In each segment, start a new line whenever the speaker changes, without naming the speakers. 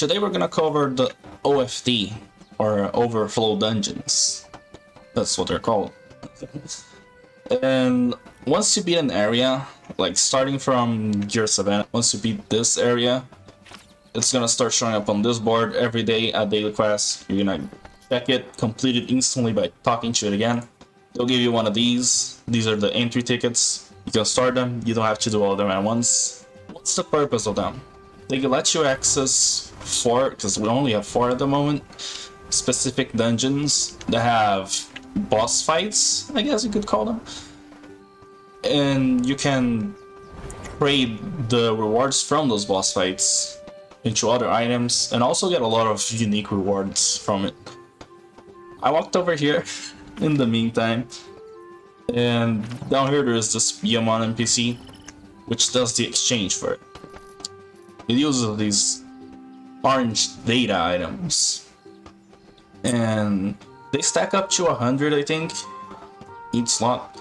today we're gonna cover the OFD, or Overflow Dungeons. That's what they're called. And once you beat an area, like starting from Gear 7, once you beat this area, it's gonna start showing up on this board every day at daily quest. You're gonna check it, complete it instantly by talking to it again. They'll give you one of these. These are the entry tickets. You can start them, you don't have to do all of them at once. What's the purpose of them? They can let you access 4, because we only have 4 at the moment, specific dungeons that have boss fights, I guess you could call them. And you can trade the rewards from those boss fights into other items and also get a lot of unique rewards from it. I walked over here in the meantime, and down here there is this Biyomon NPC, which does the exchange for it. It uses these orange data items, and they stack up to 100, I think, each slot.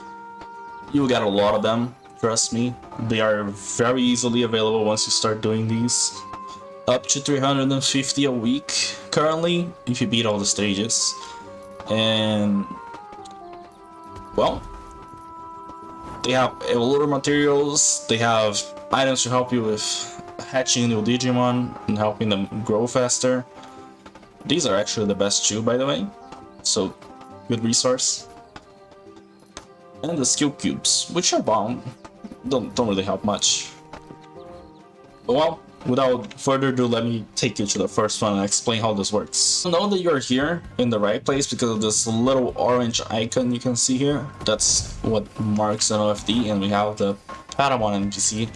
You'll get a lot of them, trust me. They are very easily available once you start doing these. Up to 350 a week currently, if you beat all the stages. And well, they have evolutor materials, they have items to help you with hatching new Digimon and helping them grow faster. These are actually the best too, by the way, so good resource. And the skill cubes, which are bomb, don't really help much. But well, without further ado, let me take you to the first one and explain how this works. Know that you're here in the right place because of this little orange icon you can see here. That's what marks an OFD, and we have the Patamon NPC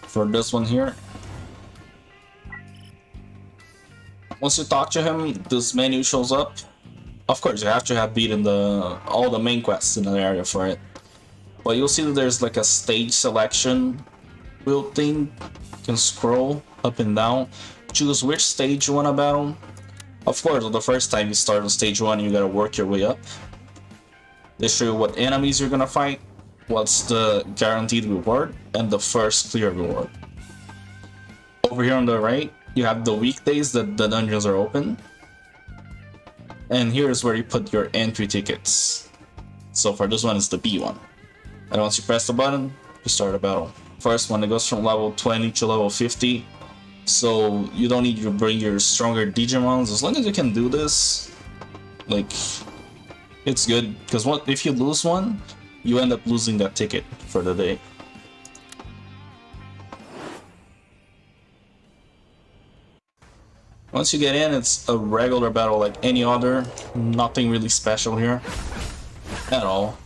for this one here. Once you talk to him, this menu shows up. Of course, you have to have beaten all the main quests in the area for it. But you'll see that there's like a stage selection wheel thing. You can scroll up and down, choose which stage you want to battle. Of course, the first time you start on stage 1, you gotta work your way up. They show you what enemies you're gonna fight, what's the guaranteed reward, and the first clear reward. Over here on the right, you have the weekdays that the dungeons are open. And here's where you put your entry tickets. So for this one, it's the B one. And once you press the button, you start a battle. First one, it goes from level 20 to level 50. So you don't need to bring your stronger Digimons. As long as you can do this, like, it's good. Because if you lose one, you end up losing that ticket for the day. Once you get in, it's a regular battle like any other. Nothing really special here at all.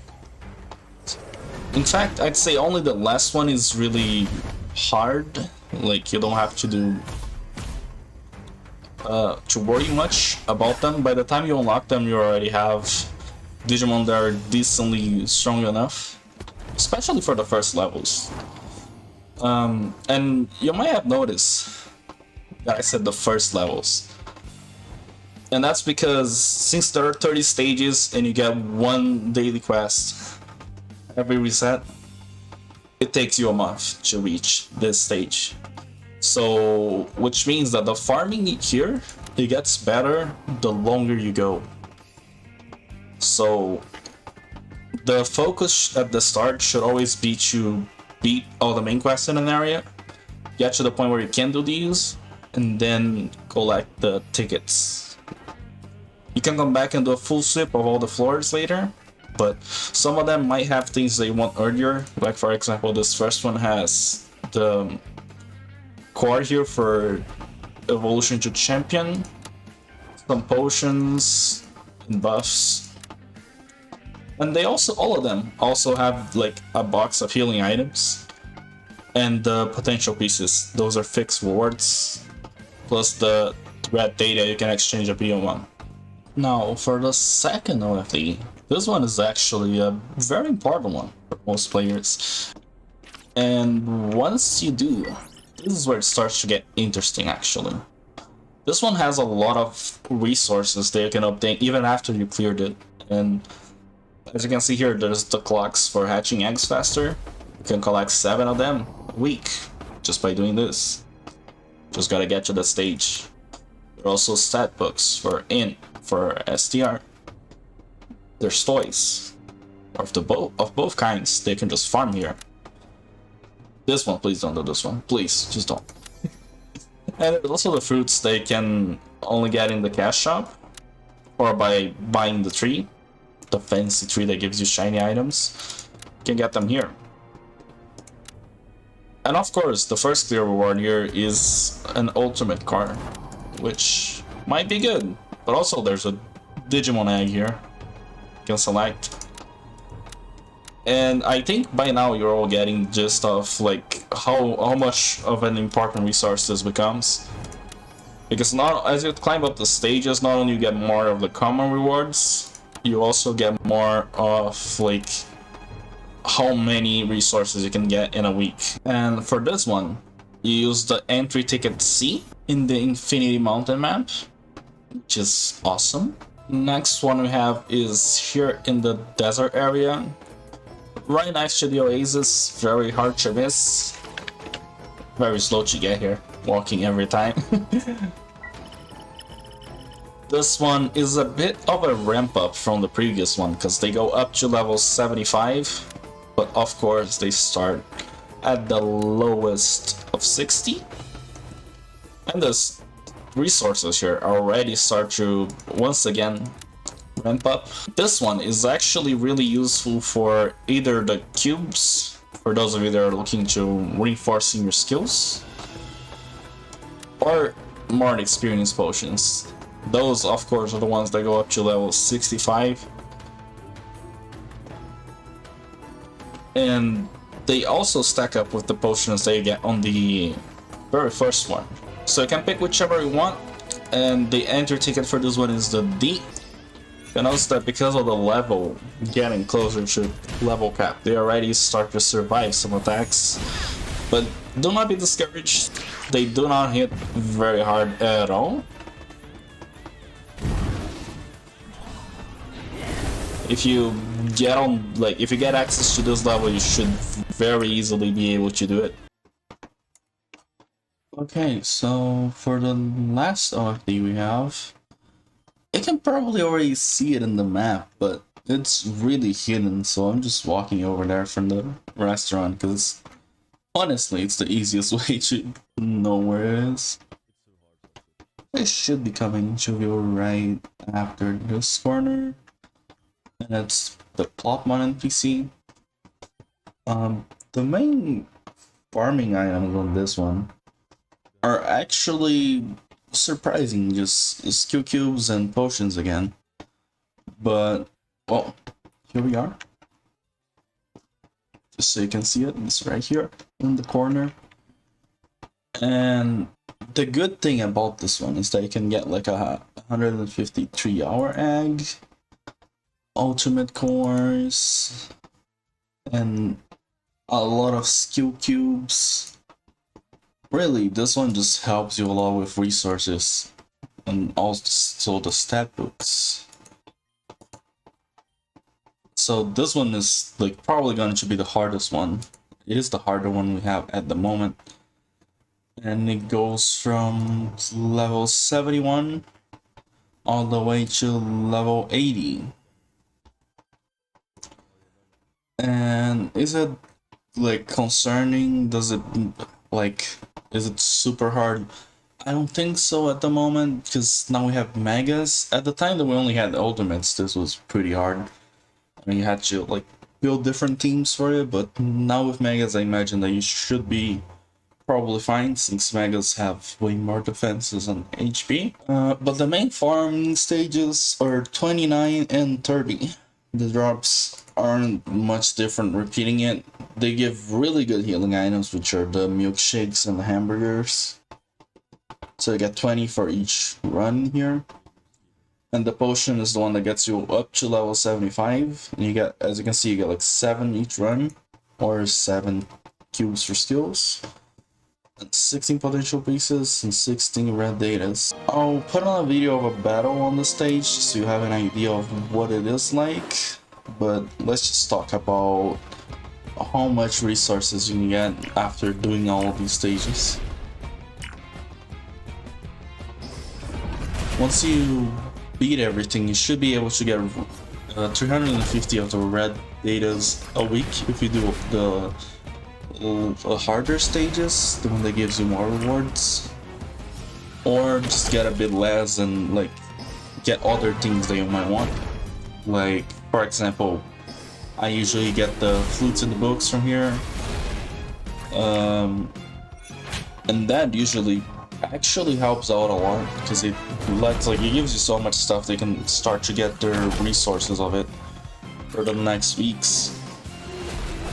In fact, I'd say only the last one is really hard. Like, you don't have to do to worry much about them. By the time you unlock them, you already have Digimon that are decently strong enough, especially for the first levels. And you might have noticed that I said the first levels. And that's because since there are 30 stages and you get one daily quest every reset, it takes you a month to reach this stage. So, which means that the farming here, it gets better the longer you go. So, the focus at the start should always be to beat all the main quests in an area, get to the point where you can do these, and then collect the tickets. You can come back and do a full sweep of all the floors later, but some of them might have things that you want earlier. Like for example, this first one has the core here for evolution to champion, some potions and buffs. And they also, all of them also have like a box of healing items and the potential pieces. Those are fixed rewards, plus the red data you can exchange a Biyomon. Now for the second OFD, this one is actually a very important one for most players. And once you do, this is where it starts to get interesting actually. This one has a lot of resources that you can obtain even after you cleared it. And as you can see here, there's the clocks for hatching eggs faster. You can collect 7 of them a week just by doing this. Just gotta get to the stage. There are also stat books for int, for STR. There's toys of both kinds. They can just farm here. This one, please don't do this one. Please, just don't. And there's also the fruits they can only get in the cash shop or by buying the tree, the fancy tree that gives you shiny items. You can get them here. And of course, the first clear reward here is an ultimate card, which might be good. But also there's a Digimon egg here. You can select. And I think by now you're all getting gist of like how much of an important resource this becomes. Because now as you climb up the stages, not only you get more of the common rewards, you also get more of like how many resources you can get in a week. And for this one, you use the entry ticket C in the Infinity Mountain map, which is awesome. Next one we have is here in the desert area, right next to the oasis. Very hard to miss, very slow to get here, walking every time. This one is a bit of a ramp up from the previous one because they go up to level 75, but of course they start at the lowest of 60. And the resources here already start to once again ramp up. This one is actually really useful for either the cubes, for those of you that are looking to reinforcing your skills, or more experience potions. Those, of course, are the ones that go up to level 65. And they also stack up with the potions that you get on the very first one. So you can pick whichever you want, and the entry ticket for this one is the D. You notice that because of the level getting closer to level cap, they already start to survive some attacks. But do not be discouraged, they do not hit very hard at all. If you get on, like, if you get access to this level, you should very easily be able to do it. Okay, so for the last OFD we have, you can probably already see it in the map, but it's really hidden, so I'm just walking over there from the restaurant, because honestly, it's the easiest way to know where it is. It should be coming to you right after this corner. And it's the Plotmon NPC. The main farming items on this one are actually surprising, just skill cubes and potions again. But, well, here we are. Just so you can see it, it's right here in the corner. And the good thing about this one is that you can get like a 153-hour egg, ultimate cores, and a lot of skill cubes. Really, this one just helps you a lot with resources and also the stat books. So this one is like probably going to be the hardest one. It is the harder one we have at the moment. And it goes from level 71 all the way to level 80. And is it like concerning? Does it like, is it super hard? I don't think so at the moment, because now we have megas. At the time that we only had ultimates, this was pretty hard. I mean, you had to like build different teams for it, but now with megas, I imagine that you should be probably fine, since megas have way more defenses and HP. But the main farming stages are 29 and 30. The drops aren't much different repeating it. They give really good healing items, which are the milkshakes and the hamburgers. So you get 20 for each run here. And the potion is the one that gets you up to level 75. And you get, as you can see, you get like 7 each run, or 7 cubes for skills. 16 potential pieces and 16 red datas. I'll put on a video of a battle on the stage so you have an idea of what it is like, but let's just talk about how much resources you can get after doing all of these stages. once you beat everything, you should be able to get 350 of the red datas a week if you do the harder stages, the one that gives you more rewards, or just get a bit less and like get other things that you might want. Like, for example, I usually get the flutes in the books from here, and that usually actually helps out a lot because it gives you so much stuff they can start to get their resources of it for the next weeks,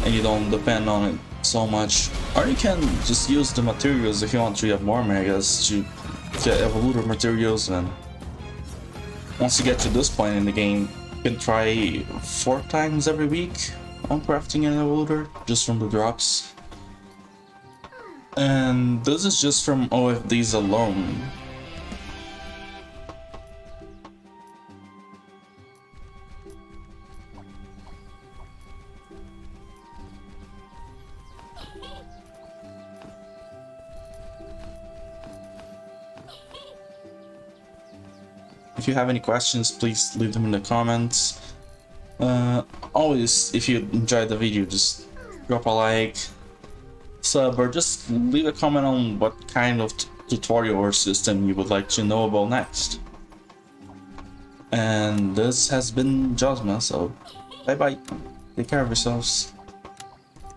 and you don't depend on it so much. Or you can just use the materials if you want to have more megas to get evolutor materials, and once you get to this point in the game, you can try 4 times every week on crafting an evolutor just from the drops. And this is just from OFDs alone. If you have any questions, please leave them in the comments. Always, if you enjoyed the video, just drop a like, sub, or just leave a comment on what kind of tutorial or system you would like to know about next. And this has been Josma, so bye bye, take care of yourselves.